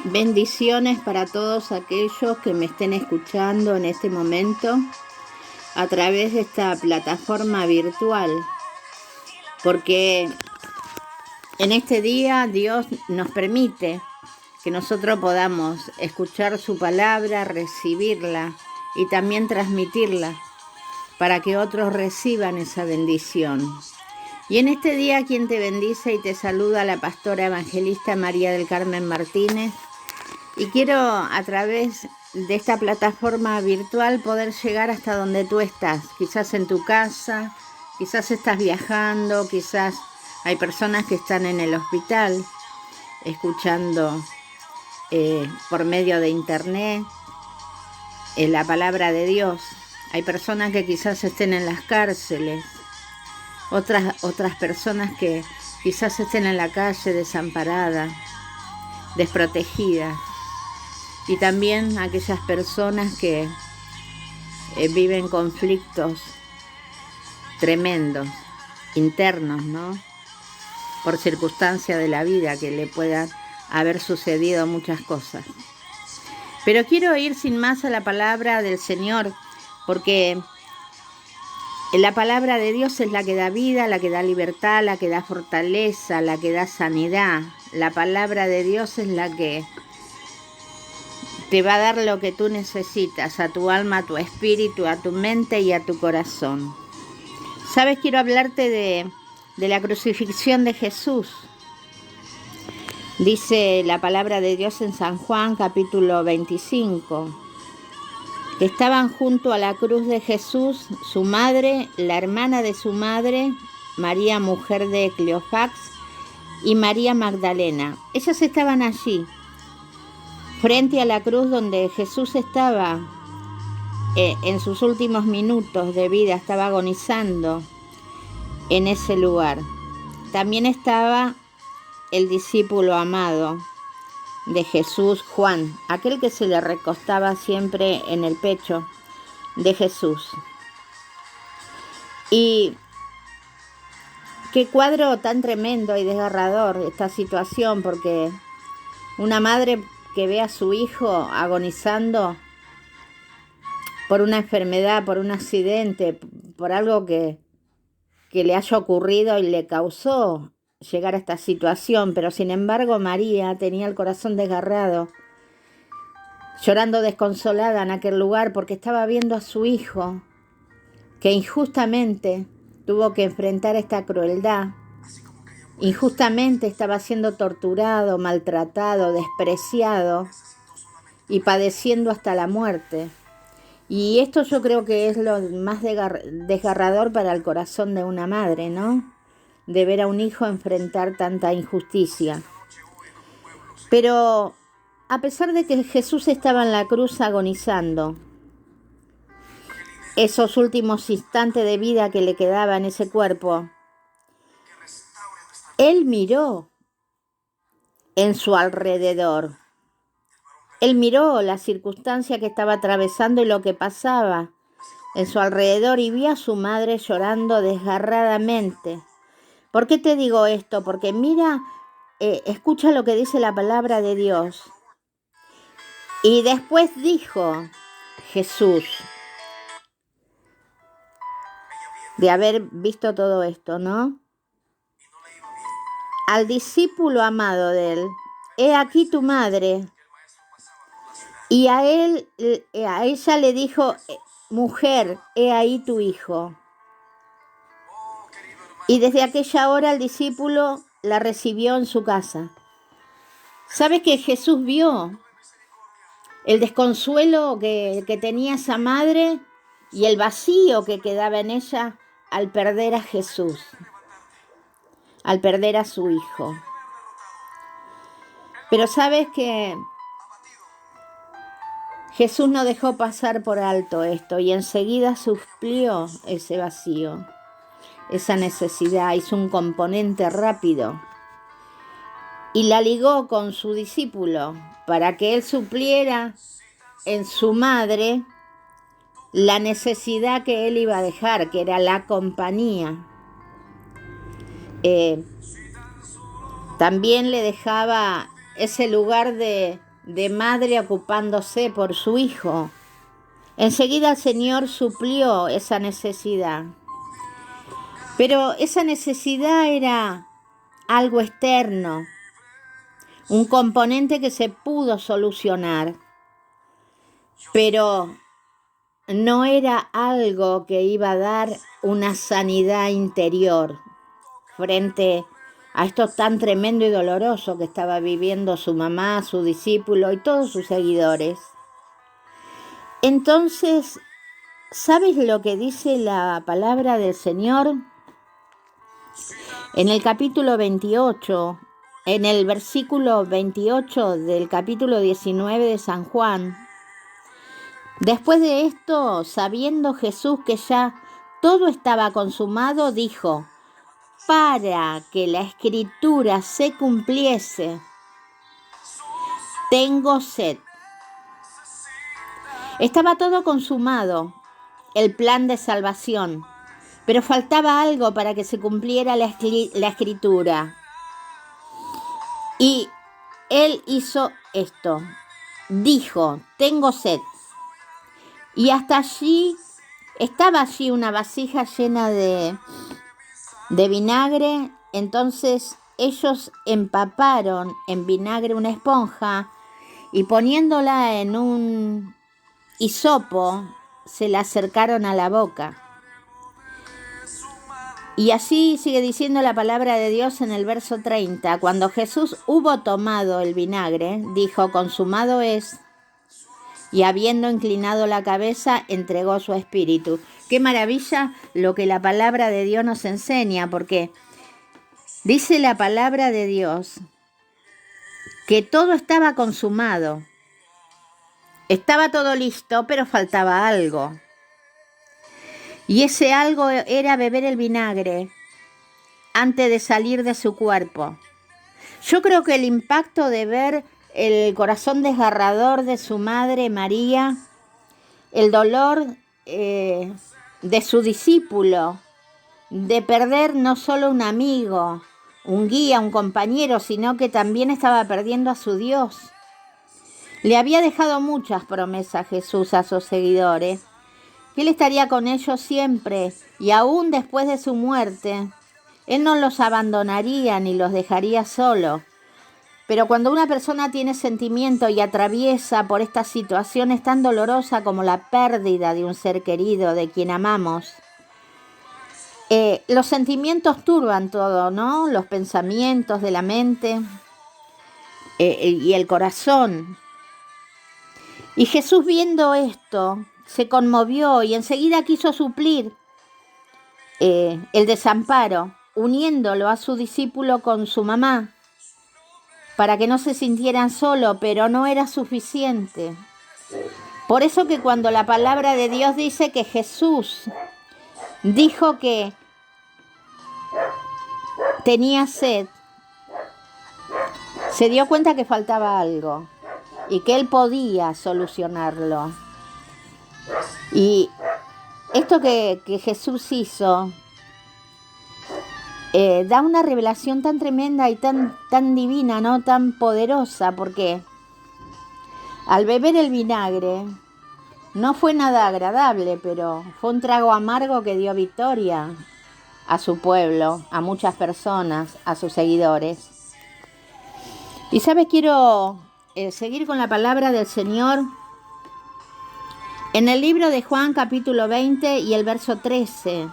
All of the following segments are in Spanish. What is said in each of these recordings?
Bendiciones para todos aquellos que me estén escuchando en este momento a través de esta plataforma virtual, porque en este día Dios nos permite que nosotros podamos escuchar su palabra, recibirla y también transmitirla para que otros reciban esa bendición. Y en este día quien te bendice y te saluda la pastora evangelista María del Carmen Martínez. Y quiero a través de esta plataforma virtual poder llegar hasta donde tú estás, quizás en tu casa, quizás estás viajando, quizás hay personas que están en el hospital escuchando por medio de internet la palabra de Dios. Hay personas que quizás estén en las cárceles, otras personas que quizás estén en la calle desamparadas, desprotegidas. Y también aquellas personas que viven conflictos tremendos, internos, ¿no? Por circunstancia de la vida que le puedan haber sucedido muchas cosas. Pero quiero ir sin más a la palabra del Señor, porque la palabra de Dios es la que da vida, la que da libertad, la que da fortaleza, la que da sanidad. La palabra de Dios es la que te va a dar lo que tú necesitas, a tu alma, a tu espíritu, a tu mente y a tu corazón. ¿Sabes? Quiero hablarte de la crucifixión de Jesús. Dice la palabra de Dios en San Juan, capítulo 25, que estaban junto a la cruz de Jesús, su madre, la hermana de su madre, María, mujer de Cleofás, y María Magdalena. Ellas estaban allí, frente a la cruz donde Jesús estaba en sus últimos minutos de vida, estaba agonizando en ese lugar. También estaba el discípulo amado de Jesús, Juan, aquel que se le recostaba siempre en el pecho de Jesús. Y qué cuadro tan tremendo y desgarrador esta situación, porque una madre que ve a su hijo agonizando por una enfermedad, por un accidente, por algo que le haya ocurrido y le causó llegar a esta situación, pero sin embargo María tenía el corazón desgarrado, llorando desconsolada en aquel lugar porque estaba viendo a su hijo que injustamente tuvo que enfrentar esta crueldad, injustamente estaba siendo torturado, maltratado, despreciado y padeciendo hasta la muerte. Y esto yo creo que es lo más desgarrador para el corazón de una madre, ¿no? De ver a un hijo enfrentar tanta injusticia. Pero a pesar de que Jesús estaba en la cruz agonizando, esos últimos instantes de vida que le quedaba en ese cuerpo, Él miró en su alrededor. Él miró la circunstancia que estaba atravesando y lo que pasaba en su alrededor y vio a su madre llorando desgarradamente. ¿Por qué te digo esto? Porque mira, escucha lo que dice la palabra de Dios. Y después dijo Jesús, de haber visto todo esto, ¿no? Al discípulo amado de él, he aquí tu madre. Y a ella le dijo, mujer, he ahí tu hijo. Y desde aquella hora el discípulo la recibió en su casa. ¿Sabes que Jesús vio el desconsuelo que tenía esa madre y el vacío que quedaba en ella al perder a Jesús, al perder a su hijo? Pero sabes que Jesús no dejó pasar por alto esto y enseguida suplió ese vacío, esa necesidad, hizo un componente rápido y la ligó con su discípulo para que él supliera en su madre la necesidad que él iba a dejar, que era la compañía. También le dejaba ese lugar de de madre ocupándose por su hijo. Enseguida el Señor suplió esa necesidad. Pero esa necesidad era algo externo, un componente que se pudo solucionar, pero no era algo que iba a dar una sanidad interior frente a esto tan tremendo y doloroso que estaba viviendo su mamá, su discípulo y todos sus seguidores. Entonces, ¿sabes lo que dice la palabra del Señor? En el capítulo 28, en el versículo 28 del capítulo 19 de San Juan, después de esto, sabiendo Jesús que ya todo estaba consumado, dijo: para que la escritura se cumpliese, tengo sed. Estaba todo consumado, el plan de salvación, pero faltaba algo para que se cumpliera la escritura. Y él hizo esto, dijo: tengo sed. Y hasta allí, estaba allí una vasija llena de vinagre. Entonces ellos empaparon en vinagre una esponja y poniéndola en un hisopo, se la acercaron a la boca. Y así sigue diciendo la palabra de Dios en el verso 30. Cuando Jesús hubo tomado el vinagre, dijo: consumado es. Y habiendo inclinado la cabeza, entregó su espíritu. Qué maravilla lo que la palabra de Dios nos enseña, porque dice la palabra de Dios que todo estaba consumado. Estaba todo listo, pero faltaba algo. Y ese algo era beber el vinagre antes de salir de su cuerpo. Yo creo que el impacto de ver el corazón desgarrador de su madre María, el dolor de su discípulo, de perder no solo un amigo, un guía, un compañero, sino que también estaba perdiendo a su Dios. Le había dejado muchas promesas Jesús a sus seguidores, que Él estaría con ellos siempre, y aún después de su muerte, Él no los abandonaría ni los dejaría solos. Pero cuando una persona tiene sentimiento y atraviesa por estas situaciones tan dolorosas como la pérdida de un ser querido, de quien amamos, los sentimientos turban todo, ¿no? Los pensamientos de la mente y el corazón. Y Jesús, viendo esto, se conmovió y enseguida quiso suplir el desamparo, uniéndolo a su discípulo con su mamá, para que no se sintieran solos, pero no era suficiente. Por eso que cuando la palabra de Dios dice que Jesús dijo que tenía sed, se dio cuenta que faltaba algo y que Él podía solucionarlo. Y esto que Jesús hizo da una revelación tan tremenda y tan divina, ¿no? Tan poderosa, porque al beber el vinagre no fue nada agradable, pero fue un trago amargo que dio victoria a su pueblo, a muchas personas, a sus seguidores. Y sabes, quiero seguir con la palabra del Señor en el libro de Juan capítulo 20 y el verso 13.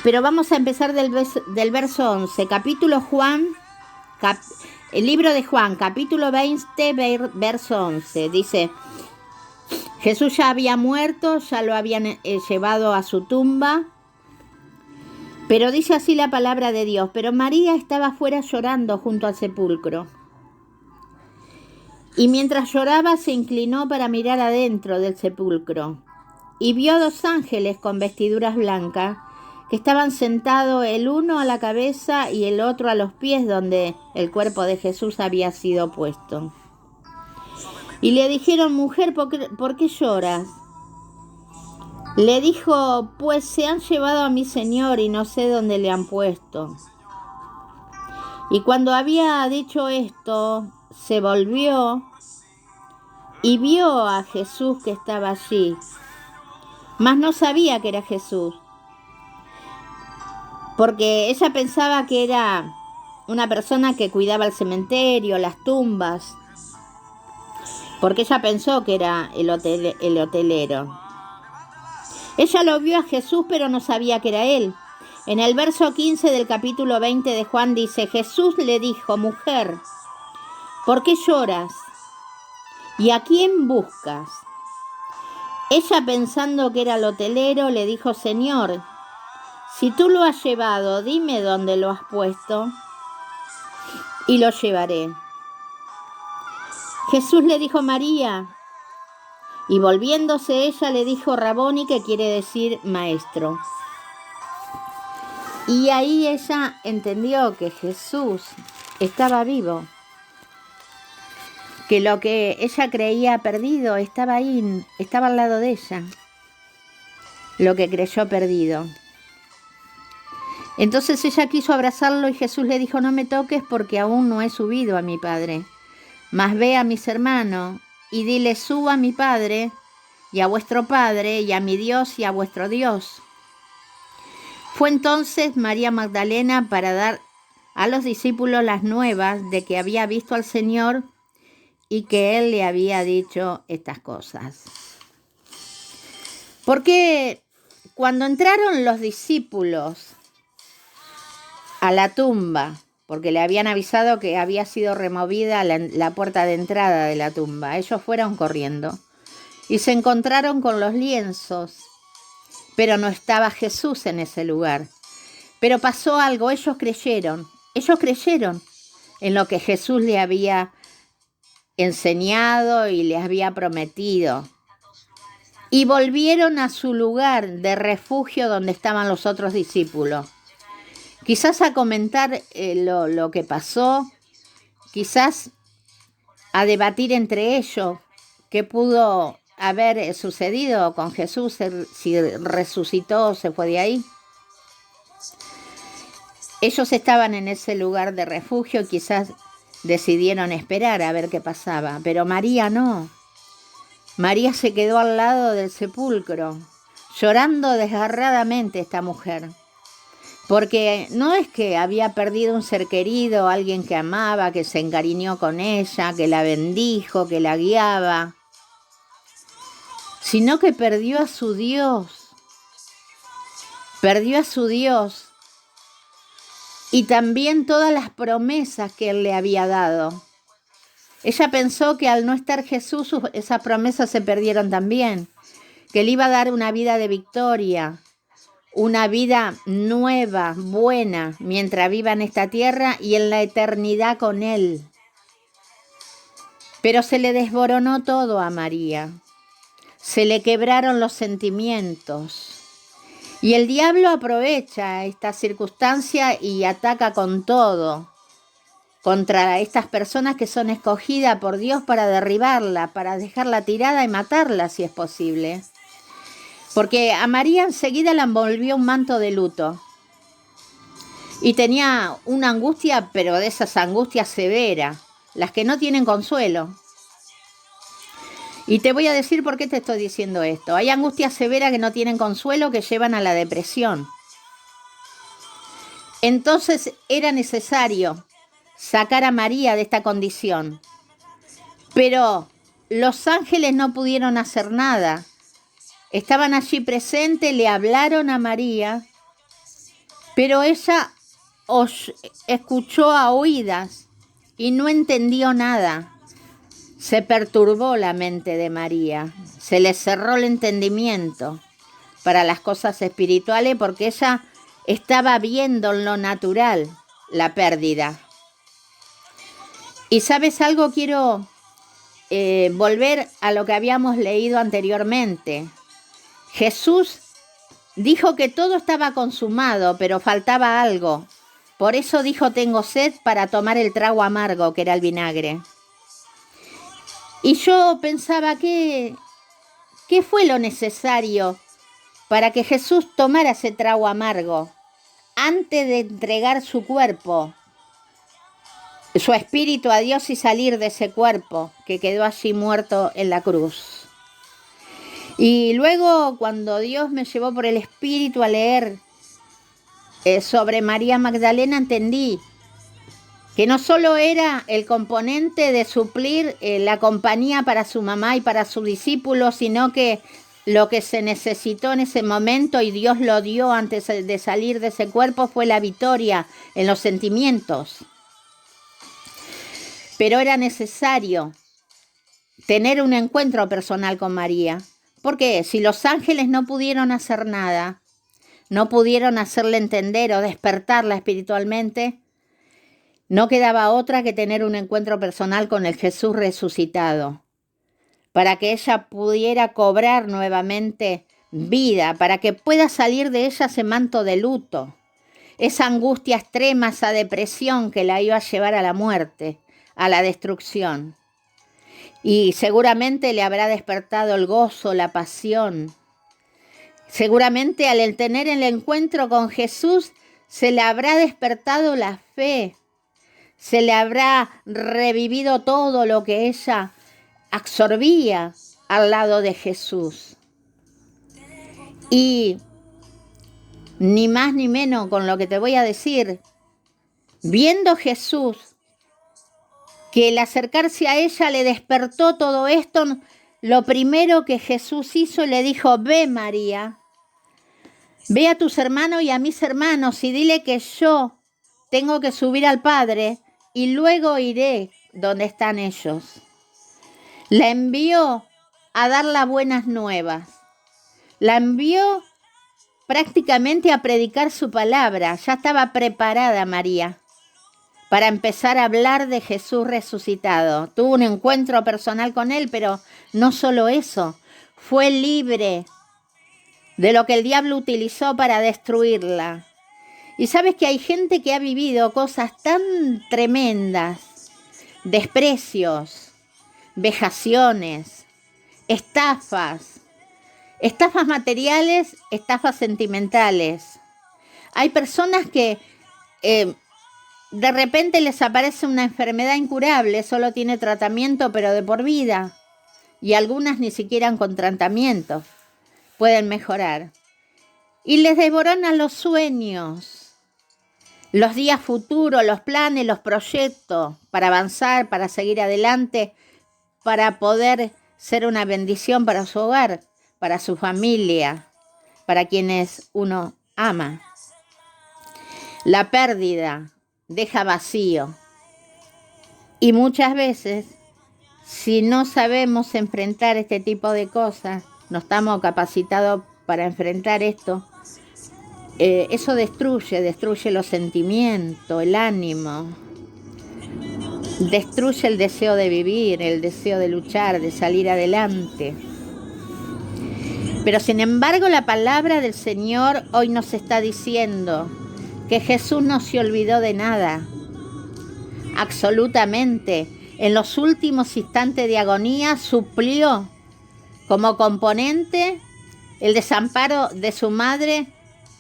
Pero vamos a empezar del verso 11. El libro de Juan, capítulo 20, verso 11. Dice: Jesús ya había muerto, ya lo habían llevado a su tumba. Pero dice así la palabra de Dios: pero María estaba afuera llorando junto al sepulcro. Y mientras lloraba se inclinó para mirar adentro del sepulcro. Y vio 2 ángeles con vestiduras blancas, que estaban sentados el uno a la cabeza y el otro a los pies donde el cuerpo de Jesús había sido puesto. Y le dijeron: mujer, ¿por qué lloras? Le dijo: pues se han llevado a mi Señor y no sé dónde le han puesto. Y cuando había dicho esto, se volvió y vio a Jesús que estaba allí, mas no sabía que era Jesús, porque ella pensaba que era una persona que cuidaba el cementerio, las tumbas, porque ella pensó que era el hotelero. Ella lo vio a Jesús, pero no sabía que era él. En el verso 15 del capítulo 20 de Juan dice: Jesús le dijo: mujer, ¿por qué lloras? ¿Y a quién buscas? Ella, pensando que era el hotelero, le dijo: Señor, si tú lo has llevado, dime dónde lo has puesto y lo llevaré. Jesús le dijo: María. Y volviéndose ella le dijo: Raboni, que quiere decir maestro. Y ahí ella entendió que Jesús estaba vivo, que lo que ella creía perdido estaba ahí, estaba al lado de ella, lo que creyó perdido. Entonces ella quiso abrazarlo y Jesús le dijo: no me toques, porque aún no he subido a mi Padre, mas ve a mis hermanos y dile: subo a mi Padre y a vuestro Padre, y a mi Dios y a vuestro Dios. Fue entonces María Magdalena para dar a los discípulos las nuevas de que había visto al Señor y que Él le había dicho estas cosas. Porque cuando entraron los discípulos a la tumba, porque le habían avisado que había sido removida la puerta de entrada de la tumba, ellos fueron corriendo y se encontraron con los lienzos, pero no estaba Jesús en ese lugar. Pero pasó algo, ellos creyeron en lo que Jesús le había enseñado y les había prometido. Y volvieron a su lugar de refugio donde estaban los otros discípulos. Quizás a comentar lo que pasó, quizás a debatir entre ellos qué pudo haber sucedido con Jesús, si resucitó o se fue de ahí. Ellos estaban en ese lugar de refugio, quizás decidieron esperar a ver qué pasaba, pero María no. María se quedó al lado del sepulcro, llorando desgarradamente esta mujer. Porque no es que había perdido un ser querido, alguien que amaba, que se encariñó con ella, que la bendijo, que la guiaba, sino que perdió a su Dios. Perdió a su Dios y también todas las promesas que Él le había dado. Ella pensó que al no estar Jesús, esas promesas se perdieron también, que le iba a dar una vida de victoria, una vida nueva, buena, mientras viva en esta tierra y en la eternidad con Él. Pero se le desboronó todo a María. Se le quebraron los sentimientos. Y el diablo aprovecha esta circunstancia y ataca con todo contra estas personas que son escogidas por Dios para derribarla, para dejarla tirada y matarla si es posible. Porque a María enseguida la envolvió un manto de luto. Y tenía una angustia, pero de esas angustias severas, las que no tienen consuelo. Y te voy a decir por qué te estoy diciendo esto. Hay angustias severas que no tienen consuelo, que llevan a la depresión. Entonces era necesario sacar a María de esta condición. Pero los ángeles no pudieron hacer nada. Estaban allí presentes, le hablaron a María, pero ella escuchó a oídas y no entendió nada. Se perturbó la mente de María, se le cerró el entendimiento para las cosas espirituales porque ella estaba viendo en lo natural la pérdida. Y ¿sabes algo? Quiero volver a lo que habíamos leído anteriormente. Jesús dijo que todo estaba consumado, pero faltaba algo. Por eso dijo: tengo sed, para tomar el trago amargo, que era el vinagre. Y yo pensaba, ¿qué fue lo necesario para que Jesús tomara ese trago amargo antes de entregar su cuerpo su espíritu a Dios y salir de ese cuerpo que quedó allí muerto en la cruz. Y luego, cuando Dios me llevó por el espíritu a leer sobre María Magdalena, entendí que no solo era el componente de suplir la compañía para su mamá y para su discípulo, sino que lo que se necesitó en ese momento, y Dios lo dio antes de salir de ese cuerpo, fue la victoria en los sentimientos. Pero era necesario tener un encuentro personal con María. Porque si los ángeles no pudieron hacer nada, no pudieron hacerle entender o despertarla espiritualmente, no quedaba otra que tener un encuentro personal con el Jesús resucitado, para que ella pudiera cobrar nuevamente vida, para que pueda salir de ella ese manto de luto, esa angustia extrema, esa depresión que la iba a llevar a la muerte, a la destrucción. Y seguramente le habrá despertado el gozo, la pasión. Seguramente al tener el encuentro con Jesús se le habrá despertado la fe, se le habrá revivido todo lo que ella absorbía al lado de Jesús. Y ni más ni menos con lo que te voy a decir, viendo Jesús que el acercarse a ella le despertó todo esto, lo primero que Jesús hizo le dijo: ve María, ve a tus hermanos y a mis hermanos y dile que yo tengo que subir al Padre y luego iré donde están ellos. La envió a dar las buenas nuevas. La envió prácticamente a predicar su palabra. Ya estaba preparada María para empezar a hablar de Jesús resucitado. Tuvo un encuentro personal con él, pero no solo eso. Fue libre de lo que el diablo utilizó para destruirla. Y sabes que hay gente que ha vivido cosas tan tremendas, desprecios, vejaciones, estafas materiales, estafas sentimentales. Hay personas que de repente les aparece una enfermedad incurable, solo tiene tratamiento pero de por vida, y algunas ni siquiera con tratamiento pueden mejorar. Y les devoronan los sueños, los días futuros, los planes, los proyectos para avanzar, para seguir adelante, para poder ser una bendición para su hogar, para su familia, para quienes uno ama. La pérdida deja vacío. Y muchas veces, si no sabemos enfrentar este tipo de cosas, no estamos capacitados para enfrentar esto, eso destruye los sentimientos, el ánimo, destruye el deseo de vivir, el deseo de luchar, de salir adelante. Pero sin embargo, la palabra del Señor hoy nos está diciendo que Jesús no se olvidó de nada. Absolutamente. En los últimos instantes de agonía suplió como componente el desamparo de su madre,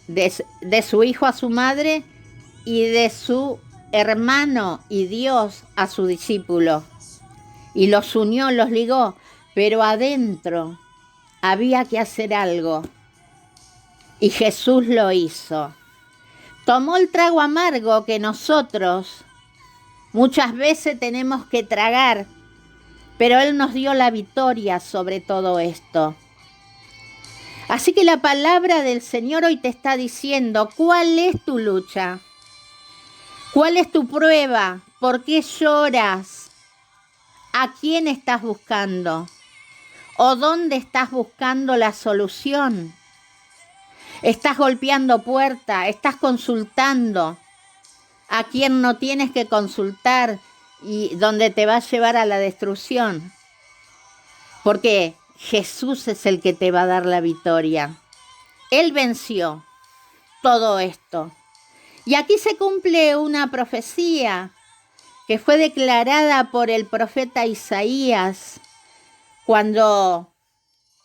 de su hijo a su madre y de su hermano y Dios a su discípulo. Y los unió, los ligó, pero adentro había que hacer algo. Y Jesús lo hizo. Tomó el trago amargo que nosotros muchas veces tenemos que tragar, pero Él nos dio la victoria sobre todo esto. Así que la palabra del Señor hoy te está diciendo: ¿cuál es tu lucha? ¿Cuál es tu prueba? ¿Por qué lloras? ¿A quién estás buscando? ¿O dónde estás buscando la solución? ¿Estás golpeando puerta? ¿Estás consultando a quien no tienes que consultar y donde te va a llevar a la destrucción? Porque Jesús es el que te va a dar la victoria. Él venció todo esto. Y aquí se cumple una profecía que fue declarada por el profeta Isaías, cuando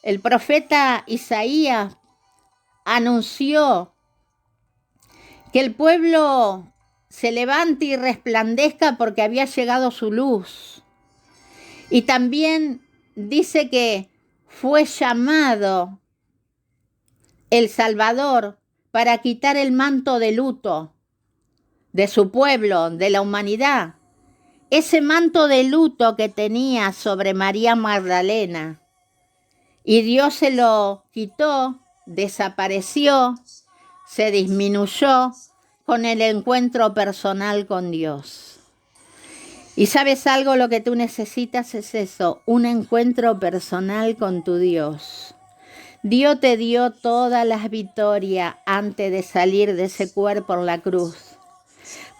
el profeta Isaías anunció que el pueblo se levante y resplandezca porque había llegado su luz. Y también dice que fue llamado el Salvador para quitar el manto de luto de su pueblo, de la humanidad. Ese manto de luto que tenía sobre María Magdalena. Y Dios se lo quitó, desapareció, se disminuyó con el encuentro personal con Dios. Y ¿sabes algo? Lo que tú necesitas es eso, un encuentro personal con tu Dios. Dios te dio todas las victorias antes de salir de ese cuerpo en la cruz,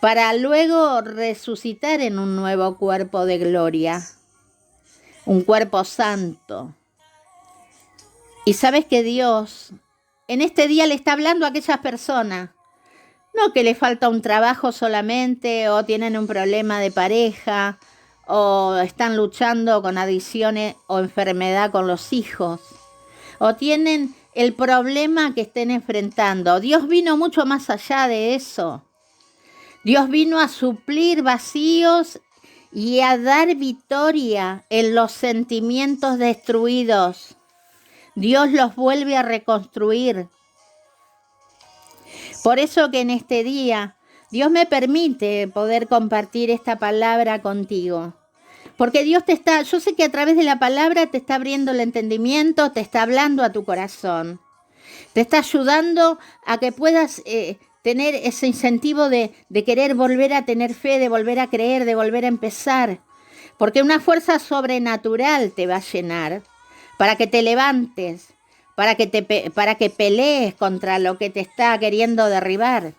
para luego resucitar en un nuevo cuerpo de gloria, un cuerpo santo. Y sabes que Dios en este día le está hablando a aquellas personas, no que le falta un trabajo solamente, o tienen un problema de pareja, o están luchando con adicciones o enfermedad con los hijos, o tienen el problema que estén enfrentando. Dios vino mucho más allá de eso. Dios vino a suplir vacíos y a dar victoria en los sentimientos destruidos. Dios los vuelve a reconstruir. Por eso que en este día Dios me permite poder compartir esta palabra contigo. Porque Dios yo sé que a través de la palabra te está abriendo el entendimiento, te está hablando a tu corazón. Te está ayudando a que puedas tener ese incentivo de querer volver a tener fe, de volver a creer, de volver a empezar. Porque una fuerza sobrenatural te va a llenar para que te levantes, para que pelees contra lo que te está queriendo derribar.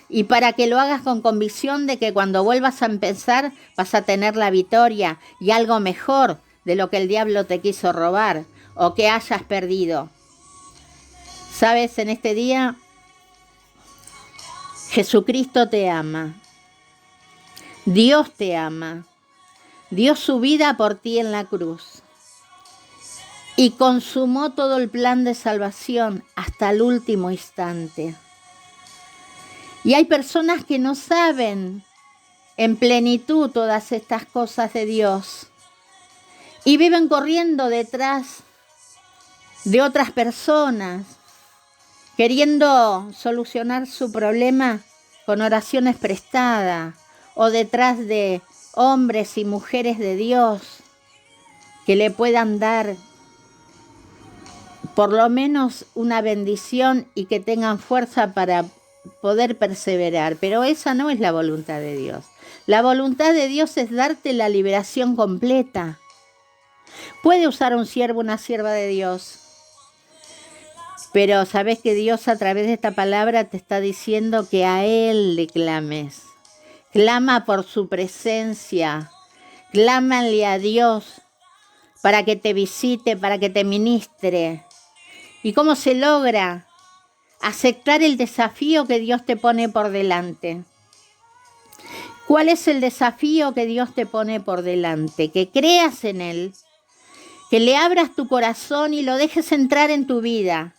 Y para que lo hagas con convicción de que cuando vuelvas a empezar vas a tener la victoria y algo mejor de lo que el diablo te quiso robar o que hayas perdido. ¿Sabes? En este día Jesucristo te ama. Dios te ama. Dio su vida por ti en la cruz. Y consumó todo el plan de salvación hasta el último instante. Y hay personas que no saben en plenitud todas estas cosas de Dios. Y viven corriendo detrás de otras personas, queriendo solucionar su problema con oraciones prestadas o detrás de hombres y mujeres de Dios que le puedan dar por lo menos una bendición y que tengan fuerza para poder perseverar. Pero esa no es la voluntad de Dios. La voluntad de Dios es darte la liberación completa. Puede usar un siervo, una sierva de Dios, pero sabes que Dios a través de esta palabra te está diciendo que a Él le clames. Clama por su presencia. Clámale a Dios para que te visite, para que te ministre. ¿Y cómo se logra? Aceptar el desafío que Dios te pone por delante. ¿Cuál es el desafío que Dios te pone por delante? Que creas en Él, que le abras tu corazón y lo dejes entrar en tu vida.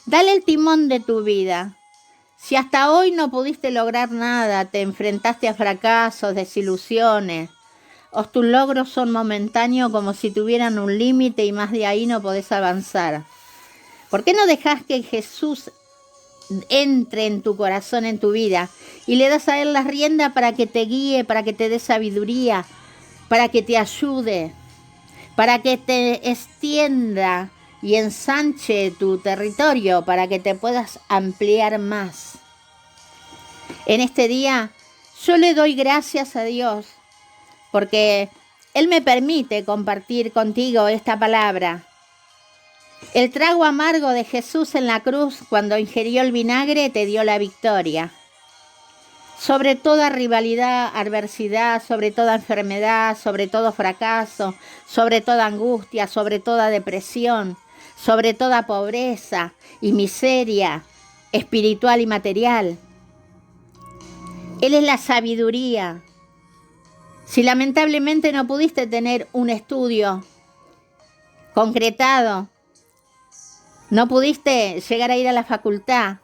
Dale el timón de tu vida. Si hasta hoy no pudiste lograr nada, te enfrentaste a fracasos, desilusiones, o tus logros son momentáneos como si tuvieran un límite y más de ahí no podés avanzar. ¿Por qué no dejas que Jesús entre en tu corazón, en tu vida, y le das a Él las riendas para que te guíe, para que te dé sabiduría, para que te ayude, para que te extienda y ensanche tu territorio, para que te puedas ampliar más? En este día yo le doy gracias a Dios porque Él me permite compartir contigo esta palabra. El trago amargo de Jesús en la cruz cuando ingirió el vinagre te dio la victoria. Sobre toda rivalidad, adversidad, sobre toda enfermedad, sobre todo fracaso, sobre toda angustia, sobre toda depresión, sobre toda pobreza y miseria espiritual y material. Él es la sabiduría. Si lamentablemente no pudiste tener un estudio concretado, no pudiste llegar a ir a la facultad,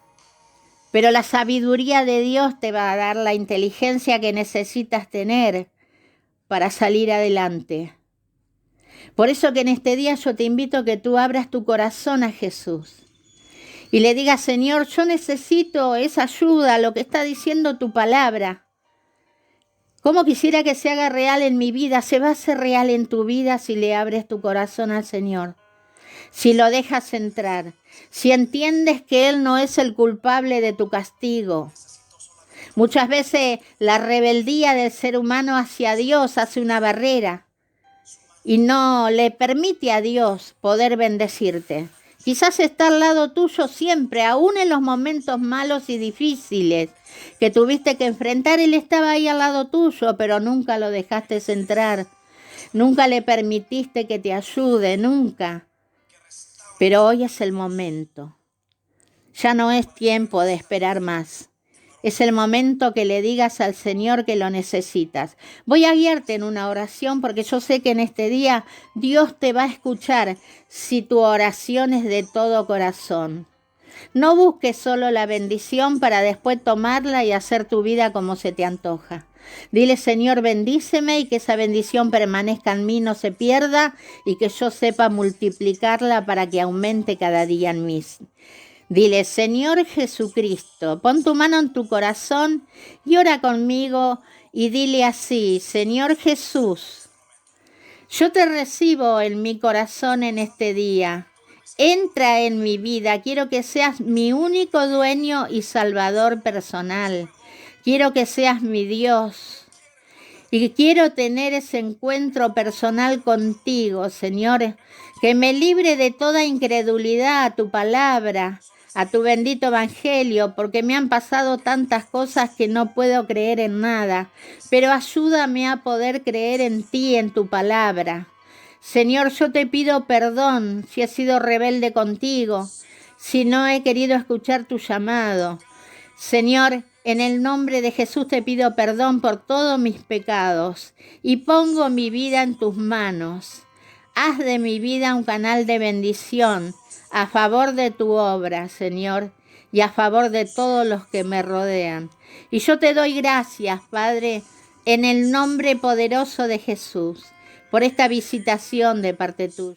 Pero la sabiduría de Dios te va a dar la inteligencia que necesitas tener para salir adelante. Por eso que en este día yo te invito a que tú abras tu corazón a Jesús y le digas, Señor, yo necesito esa ayuda, lo que está diciendo tu palabra. ¿Cómo quisiera que se haga real en mi vida? Se va a hacer real en tu vida si le abres tu corazón al Señor, si lo dejas entrar, si entiendes que Él no es el culpable de tu castigo. Muchas veces la rebeldía del ser humano hacia Dios hace una barrera y no le permite a Dios poder bendecirte. Quizás está al lado tuyo siempre, aún en los momentos malos y difíciles que tuviste que enfrentar. Él estaba ahí al lado tuyo, pero nunca lo dejaste entrar. Nunca le permitiste que te ayude, nunca. Pero hoy es el momento. Ya no es tiempo de esperar más. Es el momento que le digas al Señor que lo necesitas. Voy a guiarte en una oración porque yo sé que en este día Dios te va a escuchar si tu oración es de todo corazón. No busques solo la bendición para después tomarla y hacer tu vida como se te antoja. Dile, Señor, bendíceme y que esa bendición permanezca en mí, no se pierda y que yo sepa multiplicarla para que aumente cada día en mí. Dile, Señor Jesucristo, pon tu mano en tu corazón y ora conmigo y dile así, Señor Jesús, yo te recibo en mi corazón en este día. Entra en mi vida, quiero que seas mi único dueño y salvador personal. Quiero que seas mi Dios y quiero tener ese encuentro personal contigo, Señor, que me libre de toda incredulidad a tu palabra, a tu bendito evangelio, porque me han pasado tantas cosas que no puedo creer en nada, pero ayúdame a poder creer en ti, en tu palabra. Señor, yo te pido perdón si he sido rebelde contigo, si no he querido escuchar tu llamado. Señor, en el nombre de Jesús te pido perdón por todos mis pecados y pongo mi vida en tus manos. Haz de mi vida un canal de bendición a favor de tu obra, Señor, y a favor de todos los que me rodean. Y yo te doy gracias, Padre, en el nombre poderoso de Jesús, por esta visitación de parte tuya.